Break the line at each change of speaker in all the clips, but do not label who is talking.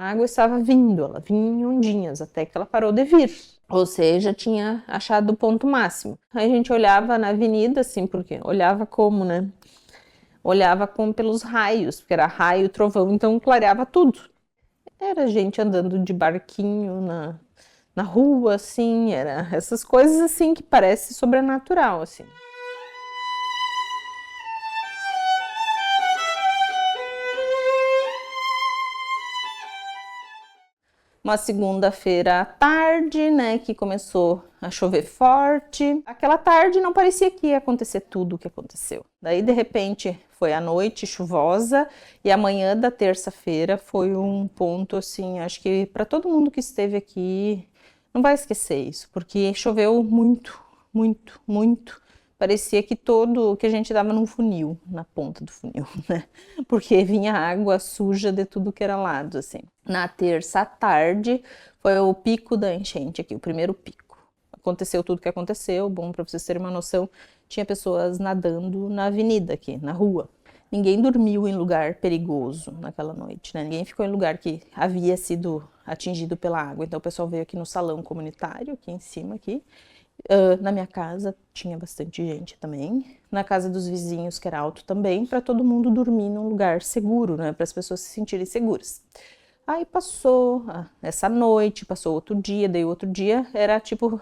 A água estava vindo, ela vinha em ondinhas, até que ela parou de vir. Ou seja, tinha achado o ponto máximo. Aí a gente olhava na avenida, assim, porque olhava como, né? Olhava como pelos raios, porque era raio, trovão, então clareava tudo. Era gente andando de barquinho na rua, assim, era essas coisas assim que parece sobrenatural, assim. Uma segunda-feira à tarde, né, que começou a chover forte. Aquela tarde não parecia que ia acontecer tudo o que aconteceu. Daí, de repente, foi a noite chuvosa e a manhã da terça-feira foi um ponto, assim, acho que para todo mundo que esteve aqui não vai esquecer isso, porque choveu muito, muito, muito. Parecia que a gente dava num funil, na ponta do funil, né? Porque vinha água suja de tudo que era lado, assim. Na terça à tarde foi o pico da enchente aqui, o primeiro pico. Aconteceu tudo que aconteceu, bom, para vocês terem uma noção, tinha pessoas nadando na avenida aqui, na rua. Ninguém dormiu em lugar perigoso naquela noite, né? Ninguém ficou em lugar que havia sido atingido pela água. Então o pessoal veio aqui no salão comunitário, aqui em cima, aqui. Na minha casa tinha bastante gente também. Na casa dos vizinhos, que era alto também, para todo mundo dormir num lugar seguro, né? Para as pessoas se sentirem seguras. Aí passou essa noite, passou outro dia, daí outro dia era tipo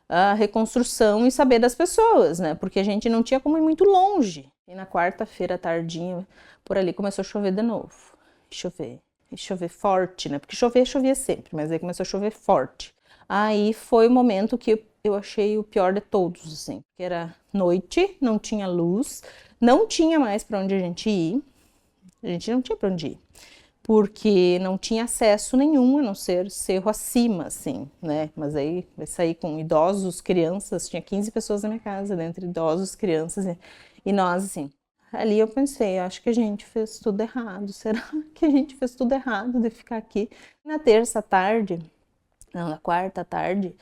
a reconstrução e saber das pessoas, né? Porque a gente não tinha como ir muito longe. E na quarta-feira, tardinho, por ali começou a chover de novo. Chover forte, né? Porque chovia sempre, mas aí começou a chover forte. Aí foi o momento que eu achei o pior de todos, assim. Que era noite, não tinha luz, não tinha mais para onde a gente ir. A gente não tinha para onde ir. Porque não tinha acesso nenhum, a não ser cerro acima, assim, né? Mas aí vai sair com idosos, crianças, tinha 15 pessoas na minha casa, né? Entre idosos, crianças e nós, assim. Ali eu pensei, acho que a gente fez tudo errado. Será que a gente fez tudo errado de ficar aqui? Na terça tarde, não, na quarta tarde,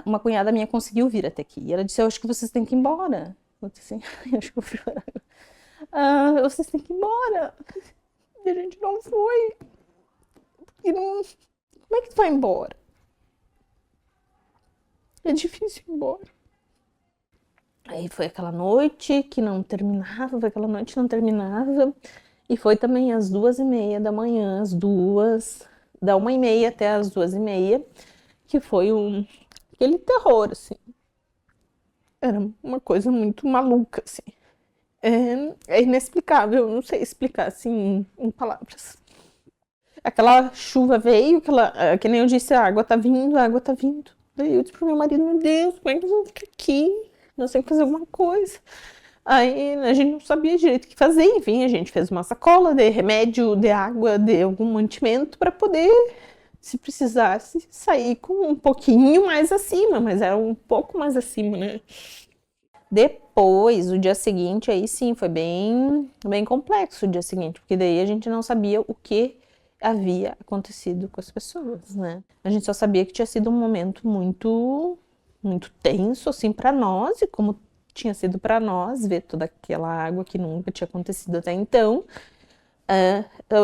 uma cunhada minha conseguiu vir até aqui. E ela disse, eu acho que vocês têm que ir embora. Eu disse assim, eu acho que eu fui chorar. Vocês têm que ir embora. E a gente não foi. E não... Como é que tu vai embora? É difícil ir embora. Aí foi aquela noite que não terminava, E foi também às 2h30 da manhã, da 1h30 até as 2h30, que foi aquele terror, assim. Era uma coisa muito maluca, assim. É inexplicável, eu não sei explicar, assim, em palavras. Aquela chuva veio, que nem eu disse, a água tá vindo, a água tá vindo. Daí eu disse pro meu marido, meu Deus, como é que eu vou ficar aqui? Nós temos que fazer alguma coisa. Aí a gente não sabia direito o que fazer, enfim, a gente fez uma sacola de remédio, de água, de algum mantimento para poder, se precisasse, sair com um pouquinho mais acima, mas era um pouco mais acima, né? Depois, o dia seguinte, aí sim, foi bem, bem complexo o dia seguinte, porque daí a gente não sabia o que havia acontecido com as pessoas, né? A gente só sabia que tinha sido um momento muito, muito tenso, assim, para nós, e como tinha sido para nós ver toda aquela água que nunca tinha acontecido até então,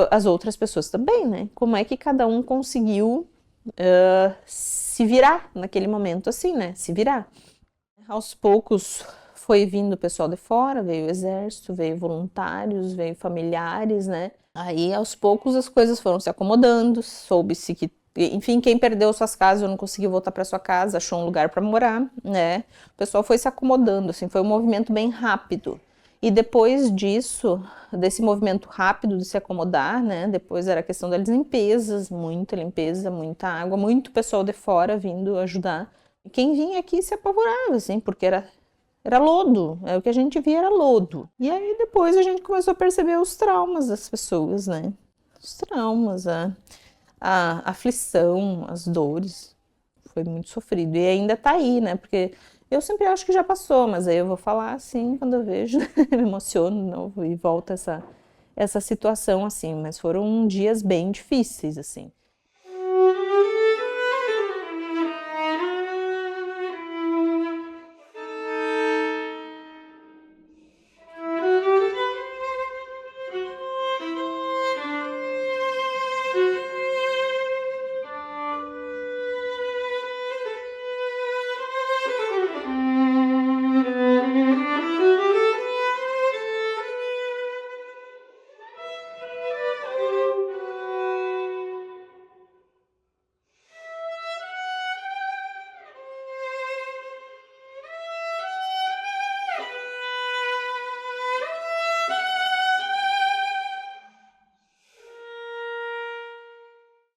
as outras pessoas também, né? Como é que cada um conseguiu se virar naquele momento, assim, né? Se virar. Aos poucos foi vindo o pessoal de fora, veio o exército, veio voluntários, veio familiares, né? Aí aos poucos as coisas foram se acomodando, soube-se que, enfim, quem perdeu suas casas ou não conseguiu voltar para sua casa, achou um lugar para morar, né? O pessoal foi se acomodando, assim, foi um movimento bem rápido. E depois disso, desse movimento rápido de se acomodar, né? Depois era a questão das limpezas, muita limpeza, muita água, muito pessoal de fora vindo ajudar. E quem vinha aqui se apavorava, assim, porque era lodo, o que a gente via era lodo. E aí depois a gente começou a perceber os traumas das pessoas, né? Os traumas, a aflição, as dores. Foi muito sofrido. E ainda tá aí, né? Porque eu sempre acho que já passou, mas aí eu vou falar assim quando eu vejo, me emociono de novo e volta essa situação, assim. Mas foram dias bem difíceis, assim.